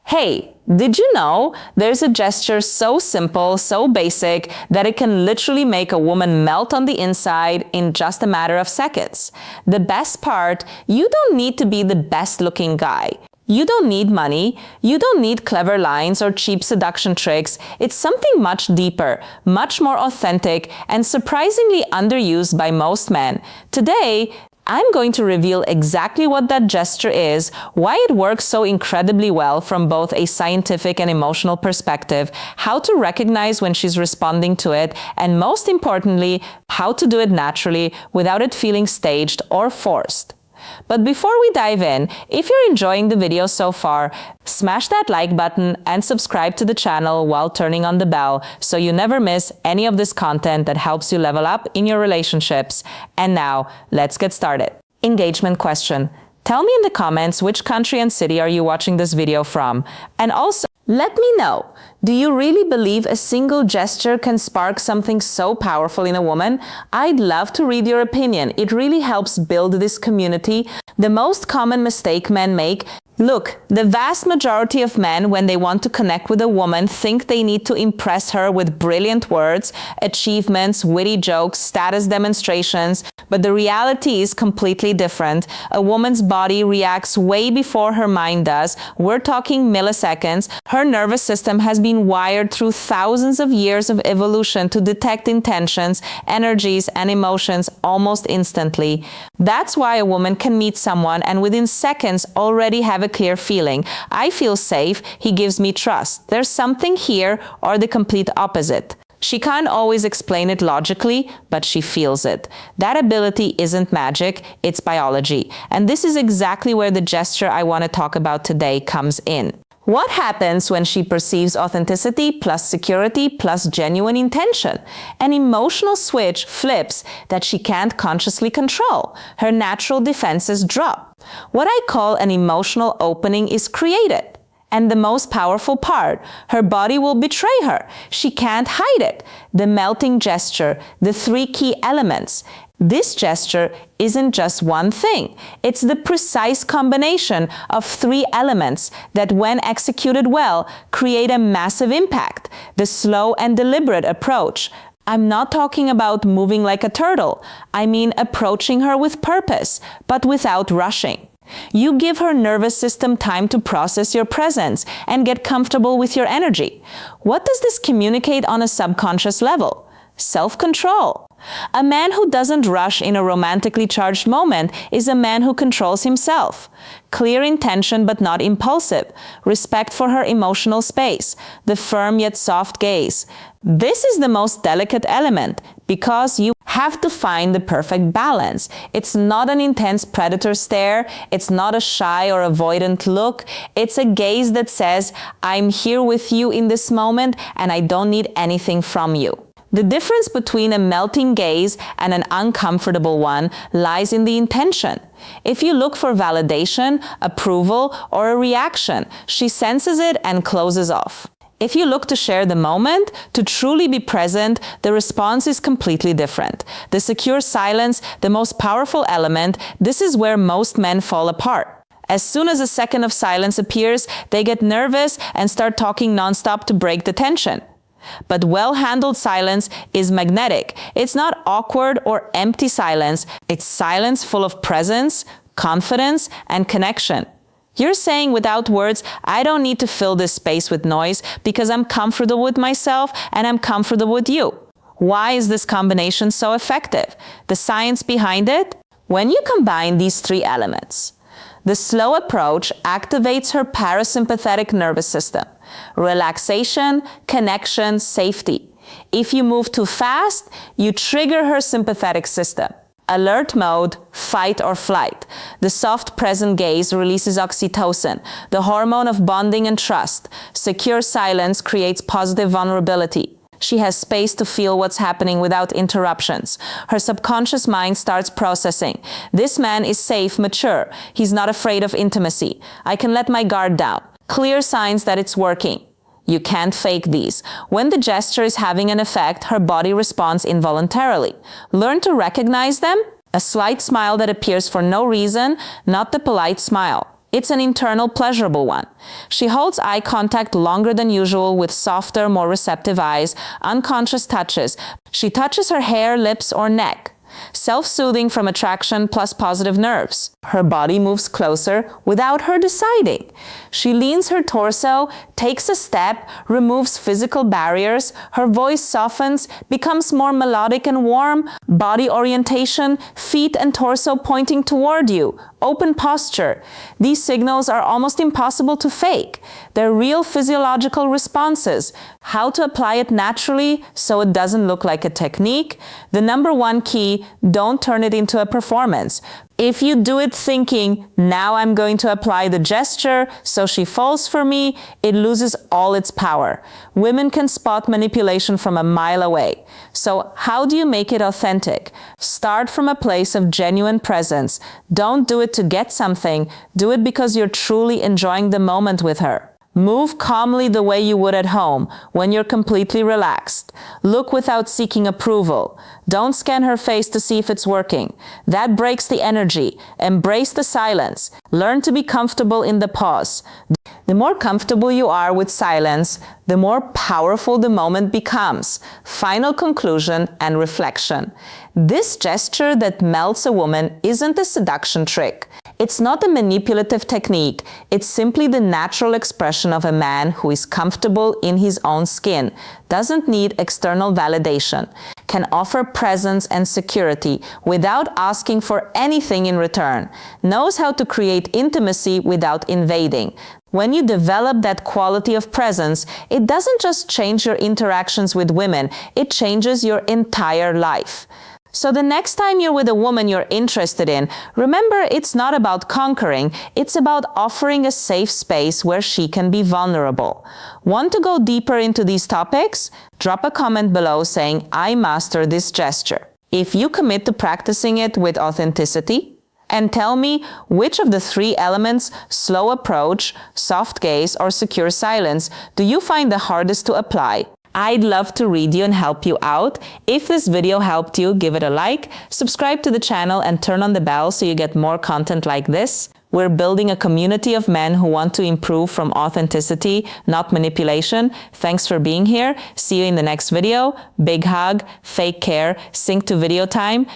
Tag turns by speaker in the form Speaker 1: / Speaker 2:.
Speaker 1: Hey, did you know there's a gesture so simple, so basic, that it can literally make a woman melt on the inside in just a matter of seconds? The best part, you don't need to be the best looking guy. You don't need money, you don't need clever lines or cheap seduction tricks. It's something much deeper, much more authentic, and surprisingly underused by most men. Today, I'm going to reveal exactly what that gesture is, why it works so incredibly well from both a scientific and emotional perspective, how to recognize when she's responding to it, and most importantly, how to do it naturally without it feeling staged or forced. But before we dive in, if you're enjoying the video so far, smash that like button and subscribe to the channel while turning on the bell so you never miss any of this content that helps you level up in your relationships. And now, let's get started. Engagement question. Tell me in the comments which country and city are you watching this video from? And also, let me know, do you really believe a single gesture can spark something so powerful in a woman? I'd love to read your opinion. It really helps build this community. The most common mistake men make. Look, the vast majority of men, when they want to connect with a woman, think they need to impress her with brilliant words, achievements, witty jokes, status demonstrations, but the reality is completely different. A woman's body reacts way before her mind does. We're talking milliseconds. Her nervous system has been wired through thousands of years of evolution to detect intentions, energies, and emotions almost instantly. That's why a woman can meet someone and within seconds already have a clear feeling. I feel safe, he gives me trust. There's something here, or the complete opposite. She can't always explain it logically, but she feels it. That ability isn't magic, it's biology. And this is exactly where the gesture I want to talk about today comes in. What happens when she perceives authenticity plus security plus genuine intention? An emotional switch flips that she can't consciously control. Her natural defenses drop. What I call an emotional opening is created. And the most powerful part, her body will betray her. She can't hide it. The melting gesture, the three key elements. This gesture isn't just one thing. It's the precise combination of three elements that, when executed well, create a massive impact. The slow and deliberate approach. I'm not talking about moving like a turtle. I mean approaching her with purpose, but without rushing. You give her nervous system time to process your presence and get comfortable with your energy. What does this communicate on a subconscious level? Self-control. A man who doesn't rush in a romantically charged moment is a man who controls himself. Clear intention but not impulsive. Respect for her emotional space. The firm yet soft gaze. This is the most delicate element because you have to find the perfect balance. It's not an intense predator stare. It's not a shy or avoidant look. It's a gaze that says, I'm here with you in this moment and I don't need anything from you. The difference between a melting gaze and an uncomfortable one lies in the intention. If you look for validation, approval, or a reaction, she senses it and closes off. If you look to share the moment, to truly be present, the response is completely different. The secure silence, the most powerful element, this is where most men fall apart. As soon as a second of silence appears, they get nervous and start talking nonstop to break the tension. But well-handled silence is magnetic. It's not awkward or empty silence. It's silence full of presence, confidence, and connection. You're saying without words, I don't need to fill this space with noise because I'm comfortable with myself and I'm comfortable with you. Why is this combination so effective? The science behind it? When you combine these three elements, the slow approach activates her parasympathetic nervous system. Relaxation, connection, safety. If you move too fast, you trigger her sympathetic system. Alert mode, fight or flight. The soft present gaze releases oxytocin, the hormone of bonding and trust. Secure silence creates positive vulnerability. She has space to feel what's happening without interruptions. Her subconscious mind starts processing. This man is safe, mature. He's not afraid of intimacy. I can let my guard down. Clear signs that it's working. You can't fake these. When the gesture is having an effect, her body responds involuntarily. Learn to recognize them. A slight smile that appears for no reason, not the polite smile. It's an internal, pleasurable one. She holds eye contact longer than usual with softer, more receptive eyes, unconscious touches. She touches her hair, lips, or neck. Self-soothing from attraction plus positive nerves. Her body moves closer without her deciding. She leans her torso, takes a step, removes physical barriers. Her voice softens, becomes more melodic and warm. Body orientation, feet and torso pointing toward you. Open posture. These signals are almost impossible to fake. They're real physiological responses. How to apply it naturally so it doesn't look like a technique? The number one key, don't turn it into a performance. If you do it thinking, now I'm going to apply the gesture so she falls for me, it loses all its power. Women can spot manipulation from a mile away. So how do you make it authentic? Start from a place of genuine presence. Don't do it to get something. Do it because you're truly enjoying the moment with her. Move calmly the way you would at home, when you're completely relaxed. Look without seeking approval. Don't scan her face to see if it's working. That breaks the energy. Embrace the silence. Learn to be comfortable in the pause. The more comfortable you are with silence, the more powerful the moment becomes. Final conclusion and reflection. This gesture that melts a woman isn't a seduction trick. It's not a manipulative technique. It's simply the natural expression of a man who is comfortable in his own skin, doesn't need external validation, can offer presence and security without asking for anything in return, knows how to create intimacy without invading. When you develop that quality of presence, it doesn't just change your interactions with women, it changes your entire life. So the next time you're with a woman you're interested in, remember it's not about conquering, it's about offering a safe space where she can be vulnerable. Want to go deeper into these topics? Drop a comment below saying, I master this gesture. If you commit to practicing it with authenticity, and tell me which of the three elements, slow approach, soft gaze, or secure silence, do you find the hardest to apply? I'd love to read you and help you out. If this video helped you, give it a like, subscribe to the channel, and turn on the bell so you get more content like this. We're building a community of men who want to improve from authenticity, not manipulation. Thanks for being here. See you in the next video. Big hug, fake care, sync to video time.